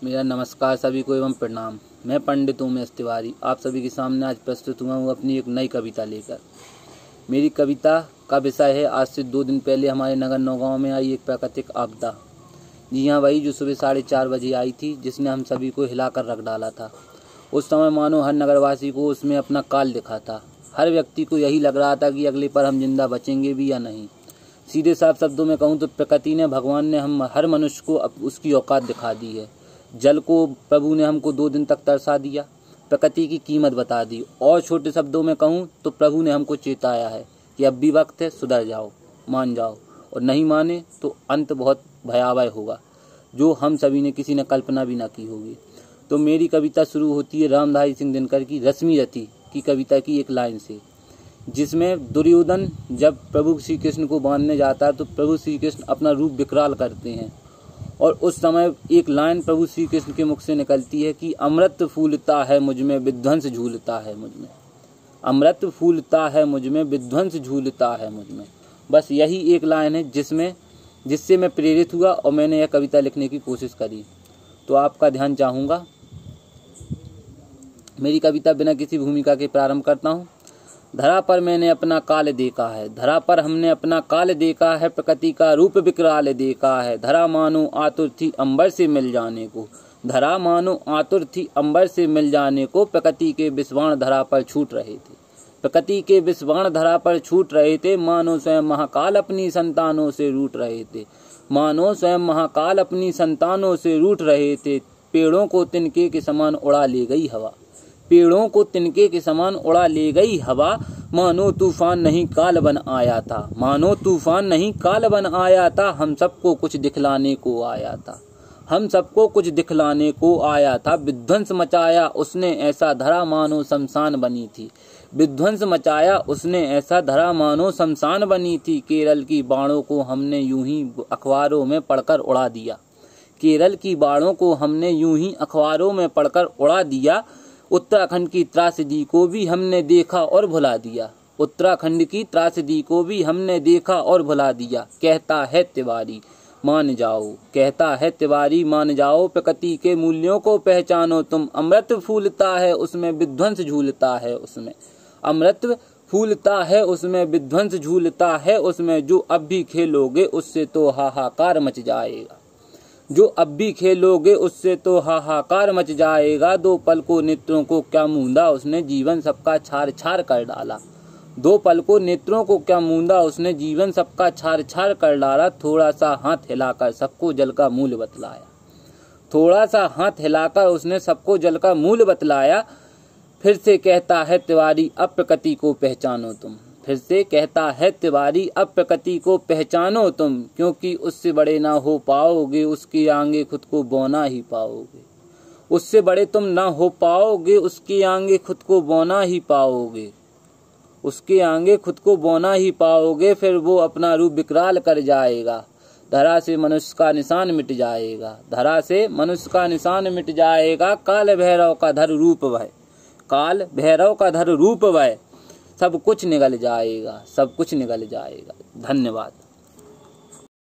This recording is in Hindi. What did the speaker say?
मेरा नमस्कार सभी को एवं प्रणाम। मैं पंडित उमेश तिवारी आप सभी के सामने आज प्रस्तुत हुआ हूँ अपनी एक नई कविता लेकर। मेरी कविता का विषय है आज से 2 दिन पहले हमारे नगर नौगांव में आई एक प्राकृतिक आपदा। जी हाँ, वही जो सुबह 4:30 बजे आई थी, जिसने हम सभी को हिलाकर रख डाला था। उस समय मानो हर नगरवासी को उसमें अपना काल दिखा था। हर व्यक्ति को यही लग रहा था कि अगले पर हम जिंदा बचेंगे भी या नहीं। सीधे साफ शब्दों में कहूँ तो प्रकृति ने, भगवान ने हम हर मनुष्य को उसकी औकात दिखा दी है। जल को प्रभु ने हमको 2 दिन तक तरसा दिया, प्रकृति की कीमत बता दी। और छोटे शब्दों में कहूँ तो प्रभु ने हमको चेताया है कि अब भी वक्त है, सुधर जाओ, मान जाओ, और नहीं माने तो अंत बहुत भयावह होगा, जो हम सभी ने किसी ने कल्पना भी ना की होगी। तो मेरी कविता शुरू होती है रामधारी सिंह दिनकर की रश्मि रथी की कविता की एक लाइन से, जिसमें दुर्योधन जब प्रभु श्री कृष्ण को बांधने जाता है तो प्रभु श्री कृष्ण अपना रूप विकराल करते हैं। और उस समय एक लाइन प्रभु श्री कृष्ण के मुख से निकलती है कि अमृत फूलता है मुझ में, विध्वंस झूलता है मुझ में। अमृत फूलता है मुझ में, विध्वंस झूलता है मुझ में। बस यही एक लाइन है जिससे मैं प्रेरित हुआ और मैंने यह कविता लिखने की कोशिश करी। तो आपका ध्यान चाहूँगा। मेरी कविता बिना किसी भूमिका के प्रारंभ करता हूँ। धरा पर मैंने अपना काल देखा है, धरा पर हमने अपना काल देखा है, प्रकृति का रूप विकराल देखा है। धरा मानो आतुर थी अंबर से मिल जाने को, धरा मानो आतुर थी अंबर से मिल जाने को। प्रकृति के विस्वाण धरा पर छूट रहे थे, प्रकृति के विस्वाण धरा पर छूट रहे थे। मानो स्वयं महाकाल अपनी संतानों से रूठ रहे थे, मानो स्वयं महाकाल अपनी संतानों से रूठ रहे थे। पेड़ों को तिनके के समान उड़ा ले गई हवा, पेड़ों को तिनके के समान उड़ा ले गई हवा। मानो तूफान नहीं काल बन आया था, मानो तूफान नहीं काल बन आया था। हम सबको कुछ दिखलाने को आया था, हम सबको कुछ दिखलाने को आया था। विध्वंस मचाया उसने ऐसा धरा मानो शमशान बनी थी, विध्वंस मचाया उसने ऐसा धरा मानो शमशान बनी थी। केरल की बाणों को हमने यूं ही अखबारों में पढ़कर उड़ा दिया, केरल की बाणों को हमने यूं ही अखबारों में पढ़कर उड़ा दिया। उत्तराखंड की त्रासदी को भी हमने देखा और भुला दिया, उत्तराखंड की त्रासदी को भी हमने देखा और भुला दिया। कहता है तिवारी मान जाओ, कहता है तिवारी मान जाओ, प्रकृति के मूल्यों को पहचानो तुम। अमृत फूलता है उसमें, विध्वंस झूलता है उसमें, अमृत फूलता है उसमें, विध्वंस झूलता है उसमें। जो अब भी खेलोगे उससे तो हाहाकार मच जाएगा, जो अब भी खेलोगे उससे तो हाहाकार मच जाएगा। 2 पल को नेत्रों को क्या मूंदा उसने, जीवन सबका छार छार कर डाला। 2 पल को नेत्रों को क्या मूंदा उसने, जीवन सबका छार छार कर डाला। थोड़ा सा हाथ हिलाकर सबको जल का मूल बतलाया, थोड़ा सा हाथ हिलाकर उसने सबको जल का मूल बतलाया। फिर से कहता है तिवारी अब प्रकृति को पहचानो तुम, फिर से कहता है तिवारी अब प्रकृति को पहचानो तुम। क्योंकि उससे बड़े ना हो पाओगे, उसके आगे खुद को बौना ही पाओगे, उससे बड़े तुम ना हो पाओगे, उसके आगे खुद को बौना ही पाओगे, उसके आगे खुद को बौना ही पाओगे। फिर वो अपना रूप विकराल कर जाएगा, धरा से मनुष्य का निशान मिट जाएगा, धरा से मनुष्य का निशान मिट जाएगा। काल भैरव का धर रूप वह, काल भैरव का धर रूप वह, सब कुछ निगल जाएगा, सब कुछ निगल जाएगा। धन्यवाद।